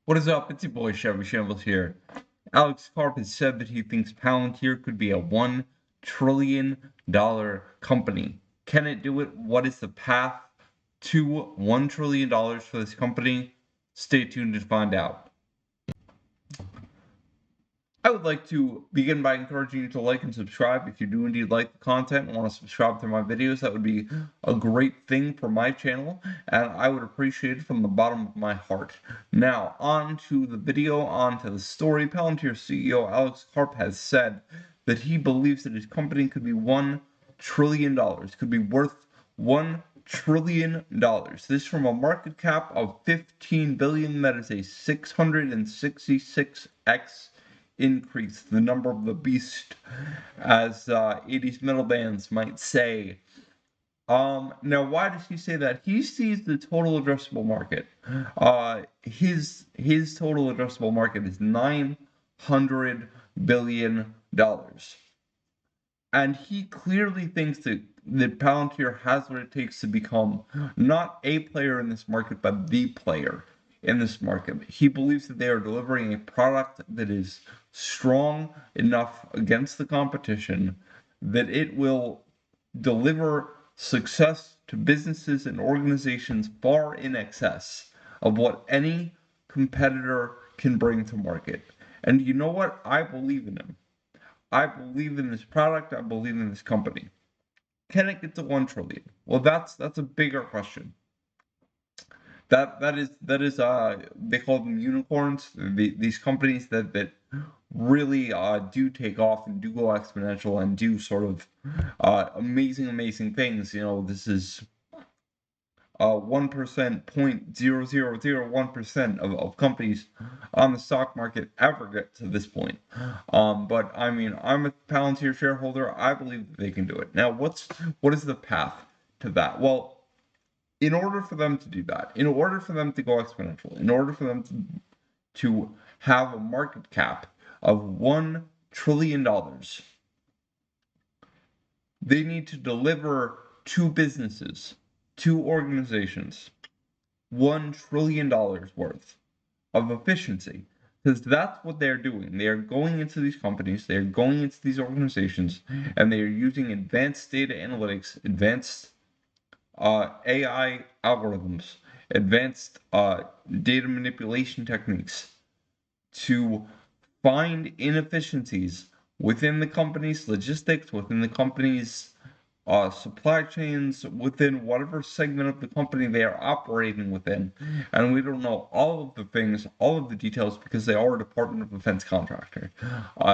What is up? It's your boy Chevy Shambles here. Alex Karp has said that he thinks Palantir could be a $1 trillion company. Can it do it? What is the path to $1 trillion for this company? Stay tuned to find out. I would like to begin by encouraging you to like and subscribe if you do indeed like the content and want to subscribe to my videos. That would be a great thing for my channel, and I would appreciate it from the bottom of my heart. Now, on to the video, on to the story. Palantir CEO Alex Karp has said that he believes that his company could be $1 trillion, could be worth $1 trillion. This from a market cap of 15 billion. That is a 666x increase, the number of the beast, as 80s metal bands might say. Now, why does he say that? He sees the total addressable market. His total addressable market is $900 billion. And he clearly thinks that Palantir has what it takes to become not a player in this market, but the player in this market. He believes that they are delivering a product that is strong enough against the competition that it will deliver success to businesses and organizations far in excess of what any competitor can bring to market. And you know what? I believe in him. I believe in this product. I believe in this company. Can it get to 1 trillion? Well, that's a bigger question. That is they call them unicorns. These companies that really do take off and do go exponential and do sort of amazing things. You know, this is 1%, 0.0001% of companies on the stock market ever get to this point. But I mean, I'm a Palantir shareholder. I believe that they can do it. Now, what is the path to that? Well, in order for them to do that, in order for them to go exponential, in order for them to have a market cap of $1 trillion, they need to deliver to businesses, to organizations, $1 trillion worth of efficiency. Because that's what they're doing. They are going into these companies, they are going into these organizations, and they are using advanced data analytics, advanced AI algorithms, advanced data manipulation techniques to find inefficiencies within the company's logistics, within the company's supply chains, within whatever segment of the company they are operating within. And we don't know all of the things, all of the details, because they are a Department of Defense contractor.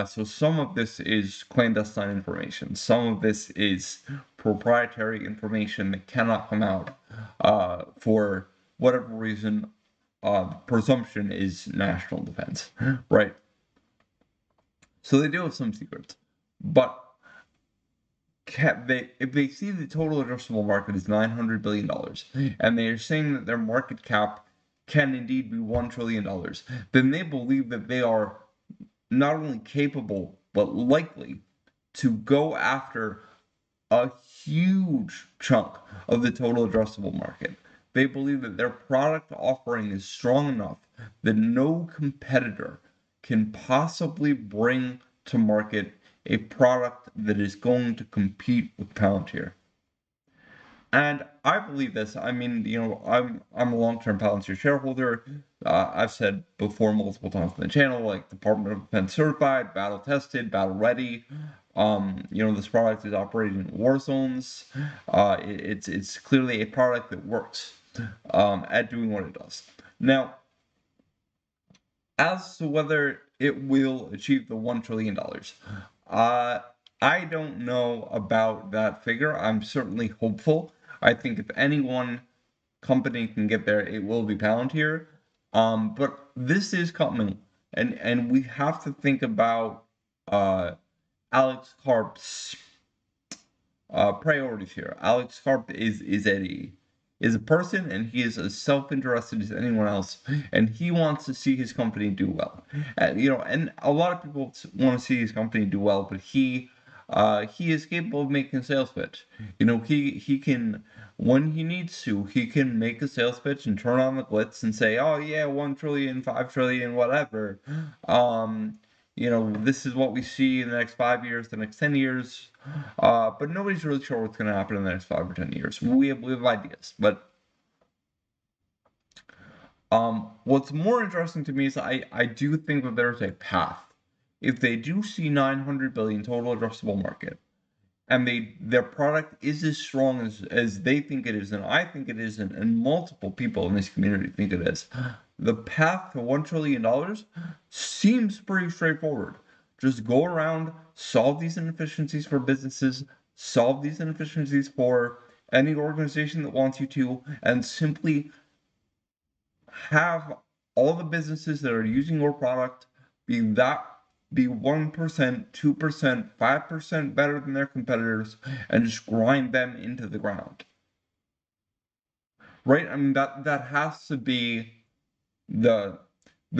So some of this is clandestine information. Some of this is proprietary information that cannot come out for whatever reason. Presumption is national defense, right? So they do have some secrets, but if they see the total addressable market is $900 billion, and they are saying that their market cap can indeed be $1 trillion, then they believe that they are not only capable, but likely to go after a huge chunk of the total addressable market. They believe that their product offering is strong enough that no competitor can possibly bring to market a product that is going to compete with Palantir. And I believe this. I mean, you know, I'm a long-term Palantir shareholder. I've said before multiple times on the channel, like Department of Defense certified, battle tested, battle ready. You know, this product is operating in war zones. It's clearly a product that works at doing what it does. Now, as to whether it will achieve the $1 trillion, I don't know about that figure. I'm certainly hopeful. I think if any one company can get there, it will be Palantir. But this is coming, and we have to think about Alex Karp's priorities here. Alex Karp is a person, and he is as self-interested as anyone else, and he wants to see his company do well. And you know, and a lot of people want to see his company do well, but he he is capable of making a sales pitch. You know, he can, when he needs to, he can make a sales pitch and turn on the glitz and say, oh yeah, 1 trillion, 5 trillion, whatever. You know, this is what we see in the next 5 years, the next 10 years. But nobody's really sure what's going to happen in the next 5 or 10 years. We have ideas, but what's more interesting to me is I do think that there's a path. If they do see 900 billion total addressable market, and their product is as strong as they think it is, and I think it is, and multiple people in this community think it is, the path to $1 trillion seems pretty straightforward. Just go around, solve these inefficiencies for businesses, solve these inefficiencies for any organization that wants you to, and simply have all the businesses that are using your product be 1%, 2%, 5% better than their competitors, and just grind them into the ground. Right? I mean, that has to be the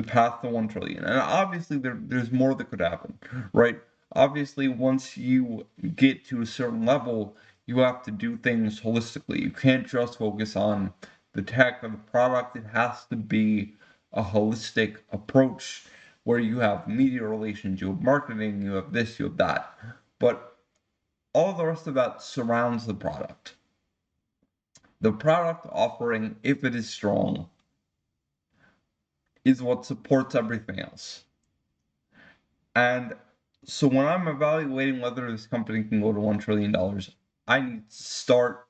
path to 1 trillion. And obviously there's more that could happen, right? Obviously, once you get to a certain level, you have to do things holistically. You can't just focus on the tech or the product. It has to be a holistic approach where you have media relations, you have marketing, you have this, you have that. But all the rest of that surrounds the product. The product offering, if it is strong, is what supports everything else. And so when I'm evaluating whether this company can go to $1 trillion, I need to start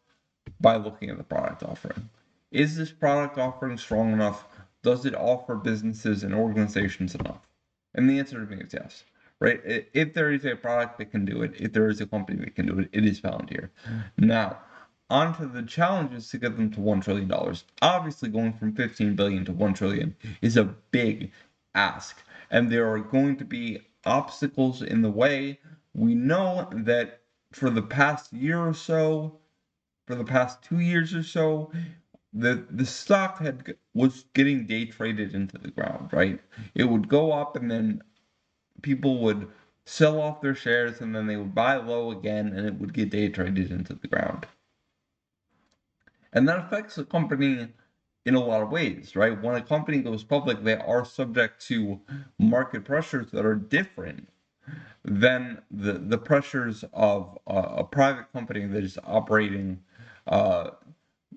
by looking at the product offering. Is this product offering strong enough? Does it offer businesses and organizations enough? And the answer to me is yes. Right? If there is a product that can do it, if there is a company that can do it, it is Palantir. Now, on to the challenges to get them to $1 trillion. Obviously, going from 15 billion to 1 trillion is a big ask, and there are going to be obstacles in the way. We know that for the past year or so, for the past 2 years or so, the stock was getting day traded into the ground, right? It would go up and then people would sell off their shares and then they would buy low again and it would get day traded into the ground. And that affects a company in a lot of ways, right? When a company goes public, they are subject to market pressures that are different than the pressures of a private company that is operating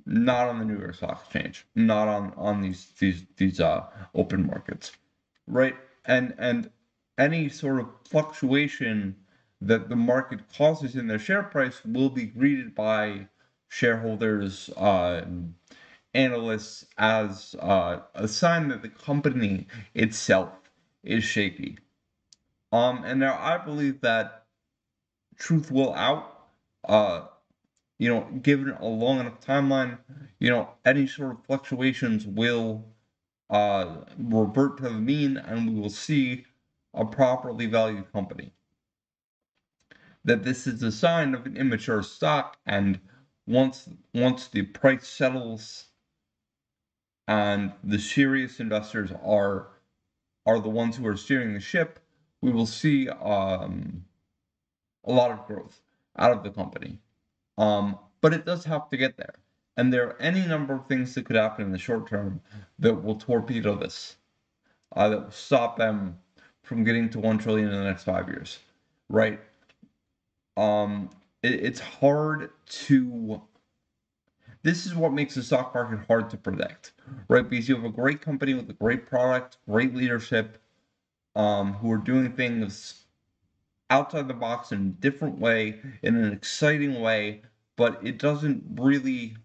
not on the New York Stock Exchange, not on these open markets, right? And any sort of fluctuation that the market causes in their share price will be greeted by shareholders, analysts as a sign that the company itself is shaky. And now I believe that truth will out. Given a long enough timeline, any sort of fluctuations will revert to the mean, and we will see a properly valued company. That this is a sign of an immature stock, and once the price settles and the serious investors are the ones who are steering the ship, we will see a lot of growth out of the company. But it does have to get there. And there are any number of things that could happen in the short term that will torpedo this, that will stop them from getting to 1 trillion in the next 5 years, right? It's hard to. This is what makes the stock market hard to predict, right? Because you have a great company with a great product, great leadership, who are doing things outside the box in a different way, in an exciting way, but it doesn't really.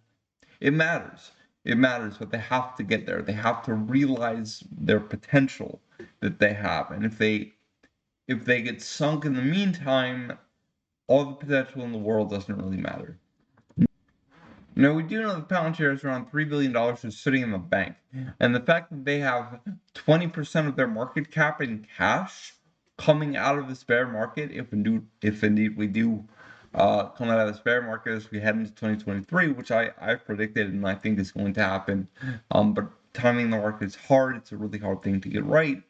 It matters. It matters, but they have to get there. They have to realize their potential that they have, and if they get sunk in the meantime, all the potential in the world doesn't really matter. Now, we do know that Palantir is around $3 billion just sitting in the bank. And the fact that they have 20% of their market cap in cash coming out of this bear market, if indeed we do come out of this bear market as we head into 2023, which I predicted and I think is going to happen. But timing the market is hard. It's a really hard thing to get right.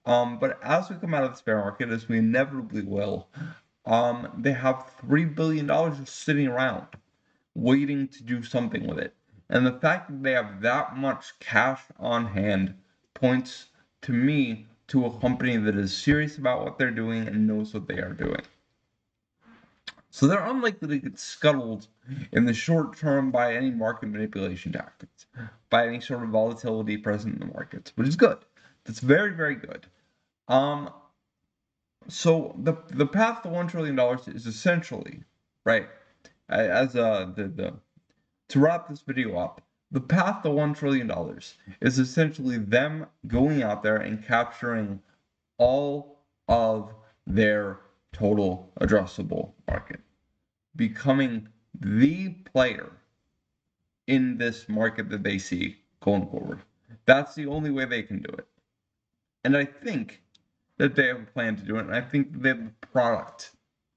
But as we come out of this bear market, as we inevitably will, They have $3 billion just sitting around, waiting to do something with it. And the fact that they have that much cash on hand points to me to a company that is serious about what they're doing and knows what they are doing. So they're unlikely to get scuttled in the short term by any market manipulation tactics, by any sort of volatility present in the markets, which is good. That's very, very good. Um, so the path to $1 trillion is essentially, right, as the to wrap this video up, the path to $1 trillion is essentially them going out there and capturing all of their total addressable market, becoming the player in this market that they see going forward. That's the only way they can do it. And I think that they have a plan to do it, and I think they have the product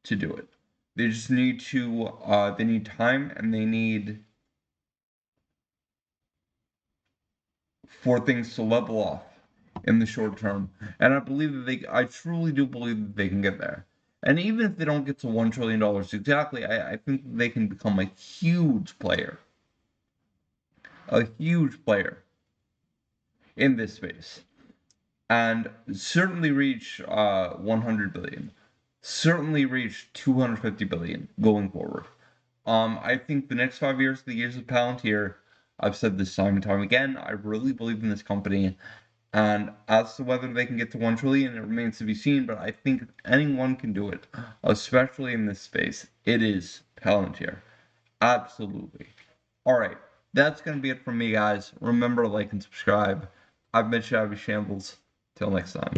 to do it. They just need to, they need time, and they need for things to level off in the short term. And I truly do believe that they can get there. And even if they don't get to $1 trillion exactly, I think they can become a huge player in this space, and certainly reach 100 billion, certainly reach 250 billion going forward. I think the next 5 years, the years of Palantir, I've said this time and time again, I really believe in this company. And as to whether they can get to 1 trillion, it remains to be seen, but I think if anyone can do it, especially in this space, it is Palantir. Absolutely. All right, that's going to be it from me, guys. Remember to like and subscribe. I've been Shabby Shambles. Till next time.